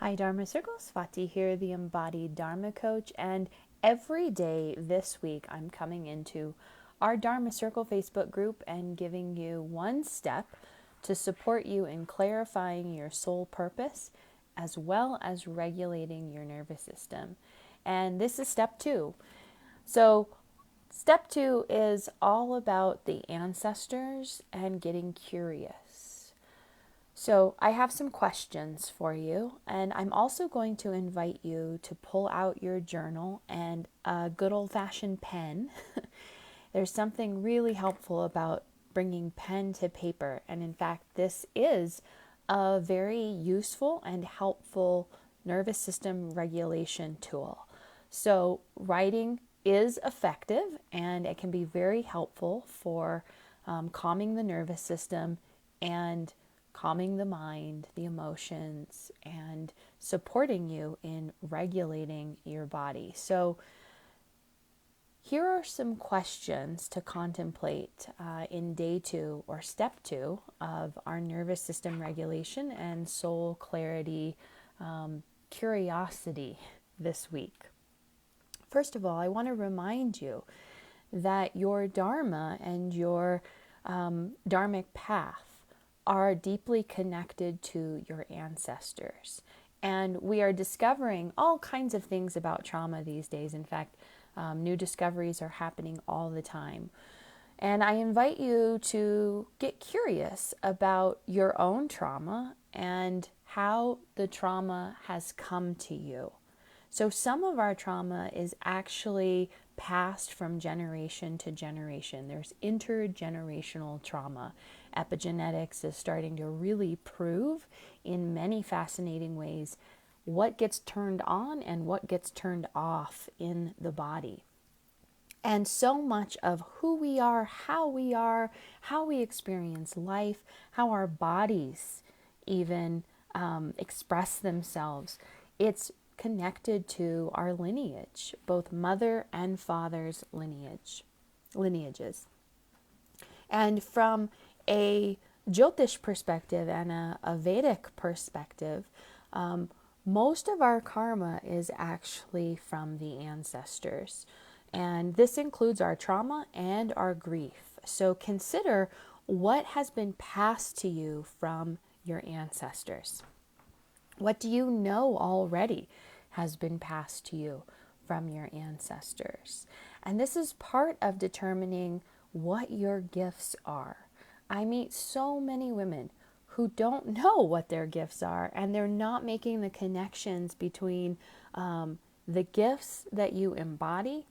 Hi, Dharma Circle. Swati here, the embodied Dharma coach. And every day this week, I'm coming into our Dharma Circle Facebook group and giving you one step to support you in clarifying your soul purpose as well as regulating your nervous system. And this is step 2. So, step 2 is all about the ancestors and getting curious. So I have some questions for you, and I'm also going to invite you to pull out your journal and a good old-fashioned pen. There's something really helpful about bringing pen to paper, and in fact, this is a very useful and helpful nervous system regulation tool. So writing is effective, and it can be very helpful for calming the nervous system and calming the mind, the emotions, and supporting you in regulating your body. So here are some questions to contemplate in day 2 or step 2 of our nervous system regulation and soul clarity curiosity this week. First of all, I want to remind you that your Dharma and your dharmic path are deeply connected to your ancestors. And we are discovering all kinds of things about trauma these days. In fact, new discoveries are happening all the time. And I invite you to get curious about your own trauma and how the trauma has come to you. So some of our trauma is actually passed from generation to generation. There's intergenerational trauma. Epigenetics is starting to really prove in many fascinating ways what gets turned on and what gets turned off in the body. And so much of who we are, how we experience life, how our bodies even express themselves, it's connected to our lineage, both mother and father's lineages. And from a Jyotish perspective and a Vedic perspective, most of our karma is actually from the ancestors. And this includes our trauma and our grief. So consider what has been passed to you from your ancestors. What do you know already has been passed to you from your ancestors? And this is part of determining what your gifts are. I meet so many women who don't know what their gifts are, and they're not making the connections between the gifts that you embody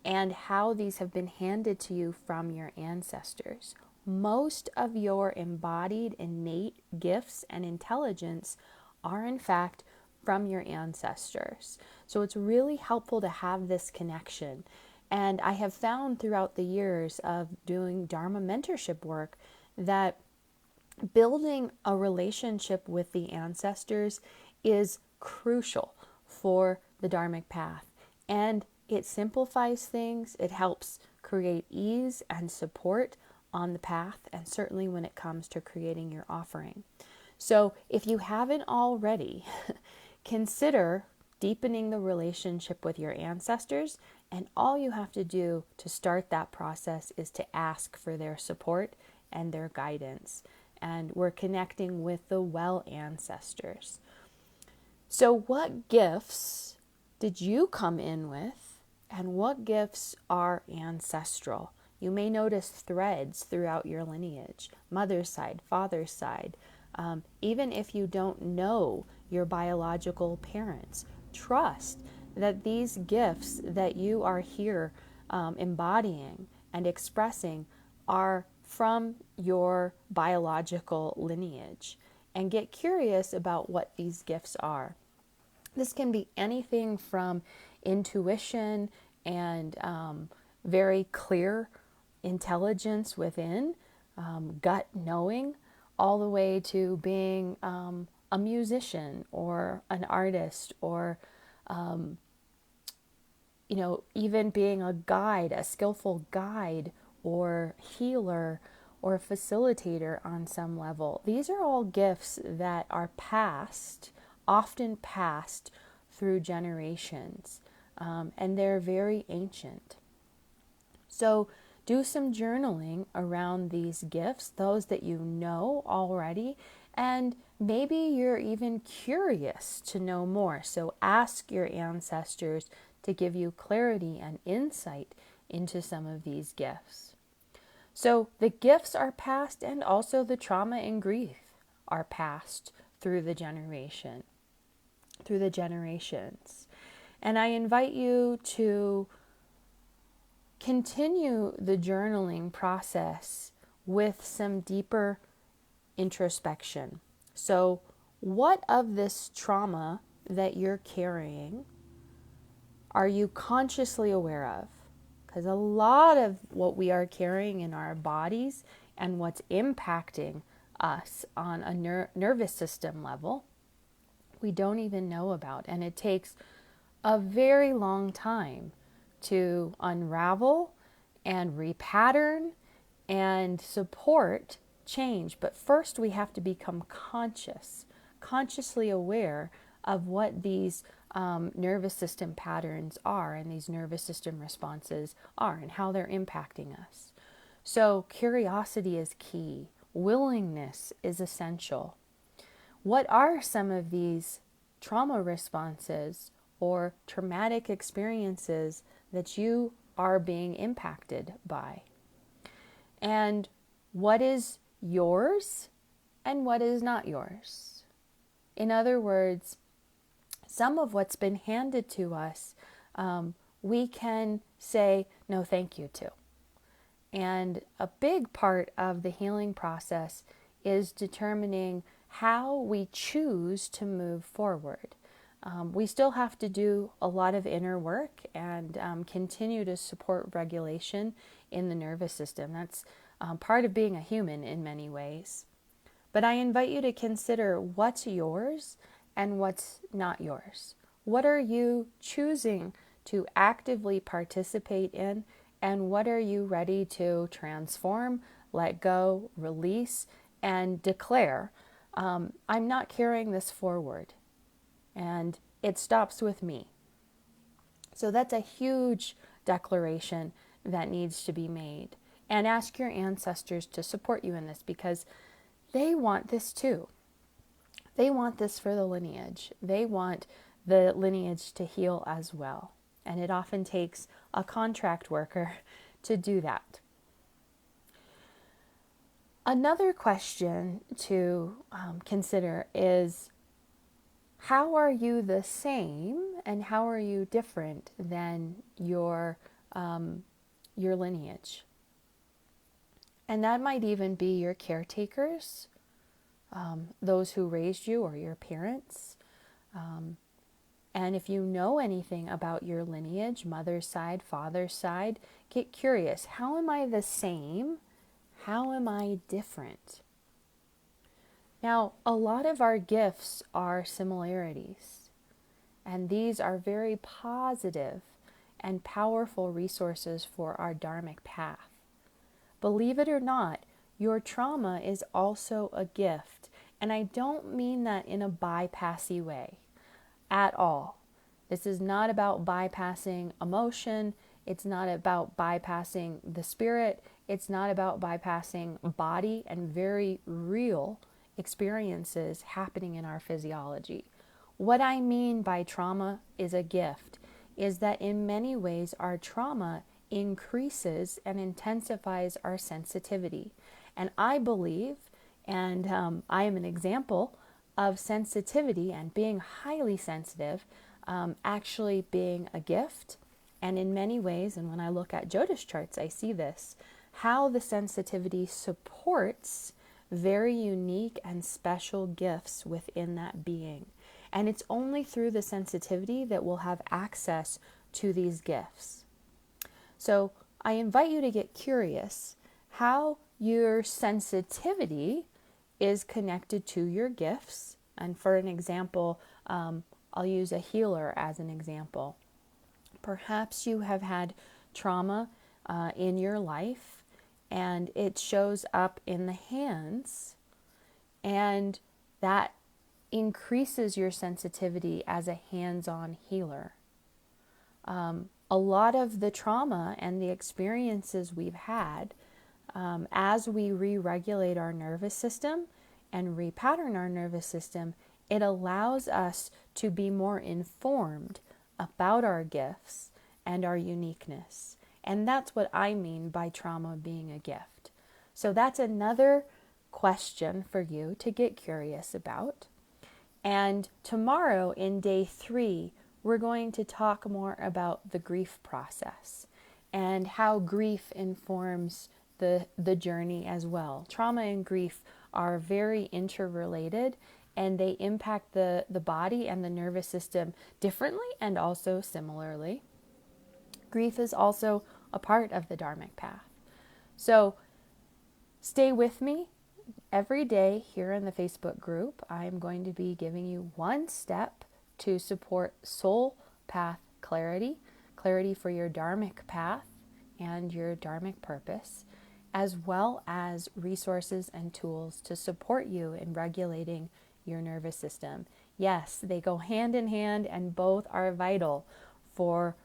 and how these have been handed to you from your ancestors. Most of your embodied innate gifts and intelligence are in fact from your ancestors. So it's really helpful to have this connection. And I have found throughout the years of doing Dharma mentorship work that building a relationship with the ancestors is crucial for the dharmic path. And it simplifies things. It helps create ease and support on the path, and certainly when it comes to creating your offering. So if you haven't already, consider deepening the relationship with your ancestors, and all you have to do to start that process is to ask for their support and their guidance. And we're connecting with the well ancestors. So what gifts did you come in with, and what gifts are ancestral? You may notice threads throughout your lineage, mother's side, father's side. Even if you don't know your biological parents, trust that these gifts that you are here embodying and expressing are from your biological lineage, and get curious about what these gifts are. This can be anything from intuition and very clear intelligence within, gut knowing, all the way to being a musician or an artist, or even being a guide, a skillful guide or healer or facilitator on some level. These are all gifts that are passed often passed through generations, and they're very ancient. So do some journaling around these gifts, those that you know already, and maybe you're even curious to know more. So ask your ancestors to give you clarity and insight into some of these gifts. So the gifts are passed, and also the trauma and grief are passed through the generations. And I invite you to continue the journaling process with some deeper introspection. So, what of this trauma that you're carrying are you consciously aware of? Because a lot of what we are carrying in our bodies and what's impacting us on a nervous system level, we don't even know about. And it takes a very long time to unravel and repattern and support change. But first, we have to become consciously aware of what these nervous system patterns are and these nervous system responses are and how they're impacting us. So curiosity is key. Willingness is essential. What are some of these trauma responses or traumatic experiences that you are being impacted by? And what is yours and what is not yours? In other words, some of what's been handed to us, we can say no thank you to. And a big part of the healing process is determining how we choose to move forward. We still have to do a lot of inner work and continue to support regulation in the nervous system. That's part of being a human in many ways. But I invite you to consider what's yours and what's not yours. What are you choosing to actively participate in, and what are you ready to transform, let go, release, and declare, I'm not carrying this forward, and it stops with me. So that's a huge declaration that needs to be made. And ask your ancestors to support you in this, because they want this too. They want this for the lineage. They want the lineage to heal as well. And it often takes a contract worker to do that. Another question to consider is, how are you the same and how are you different than your lineage? And that might even be your caretakers, those who raised you, or your parents. And if you know anything about your lineage, mother's side, father's side, get curious. How am I the same? How am I different? Now, a lot of our gifts are similarities, and these are very positive and powerful resources for our dharmic path. Believe it or not, your trauma is also a gift. And I don't mean that in a bypassy way at all. This is not about bypassing emotion. It's not about bypassing the spirit. It's not about bypassing body and very real experiences happening in our physiology. What I mean by trauma is a gift is that in many ways our trauma increases and intensifies our sensitivity. And I believe, and I am an example of sensitivity and being highly sensitive actually being a gift. And in many ways, and when I look at Jyotish charts, I see this, how the sensitivity supports very unique and special gifts within that being. And it's only through the sensitivity that we'll have access to these gifts. So I invite you to get curious how your sensitivity is connected to your gifts. And for an example, I'll use a healer as an example. Perhaps you have had trauma in your life and it shows up in the hands, and that increases your sensitivity as a hands-on healer. A lot of the trauma and the experiences we've had, as we re-regulate our nervous system and repattern our nervous system, it allows us to be more informed about our gifts and our uniqueness. And that's what I mean by trauma being a gift. So that's another question for you to get curious about. And tomorrow in day 3, we're going to talk more about the grief process and how grief informs the journey as well. Trauma and grief are very interrelated, and they impact the body and the nervous system differently and also similarly. Grief is also a part of the dharmic path. So stay with me. Every day here in the Facebook group, I am going to be giving you one step to support soul path clarity, clarity for your dharmic path and your dharmic purpose, as well as resources and tools to support you in regulating your nervous system. Yes, they go hand in hand, and both are vital for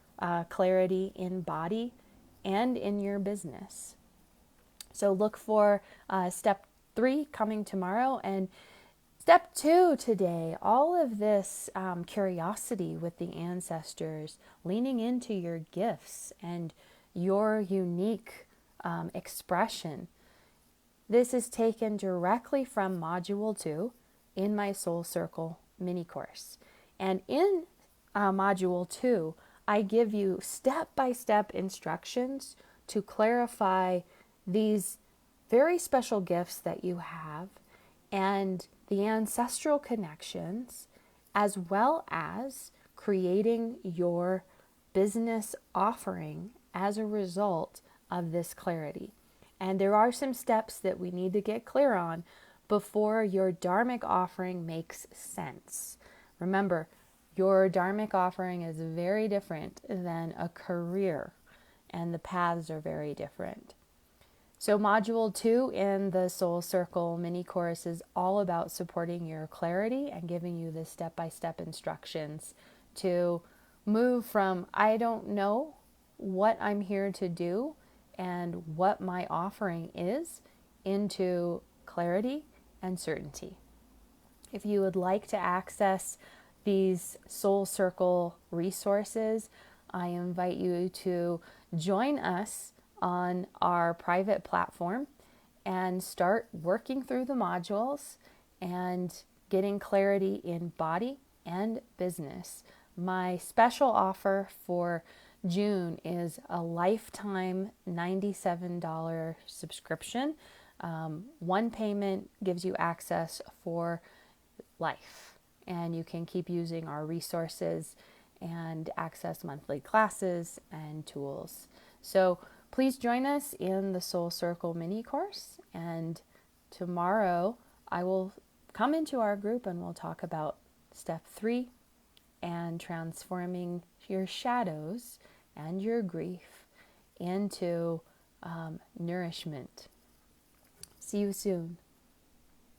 clarity in body and in your business. So look for step 3 coming tomorrow, and step 2 today. All of this curiosity with the ancestors, leaning into your gifts and your unique expression. This is taken directly from Module 2 in my Soul Circle mini course. And in Module 2, I give you step-by-step instructions to clarify these very special gifts that you have and the ancestral connections, as well as creating your business offering as a result of this clarity. And there are some steps that we need to get clear on before your dharmic offering makes sense. Remember, your dharmic offering is very different than a career, and the paths are very different. So Module 2 in the Soul Circle mini course is all about supporting your clarity and giving you the step-by-step instructions to move from I don't know what I'm here to do and what my offering is into clarity and certainty. If you would like to access these Soul Circle resources, I invite you to join us on our private platform and start working through the modules and getting clarity in body and business. My special offer for June is a lifetime $97 subscription. One payment gives you access for life, and you can keep using our resources and access monthly classes and tools. So please join us in the Soul Circle mini course, and tomorrow I will come into our group and we'll talk about step 3 and transforming your shadows and your grief into nourishment. See you soon.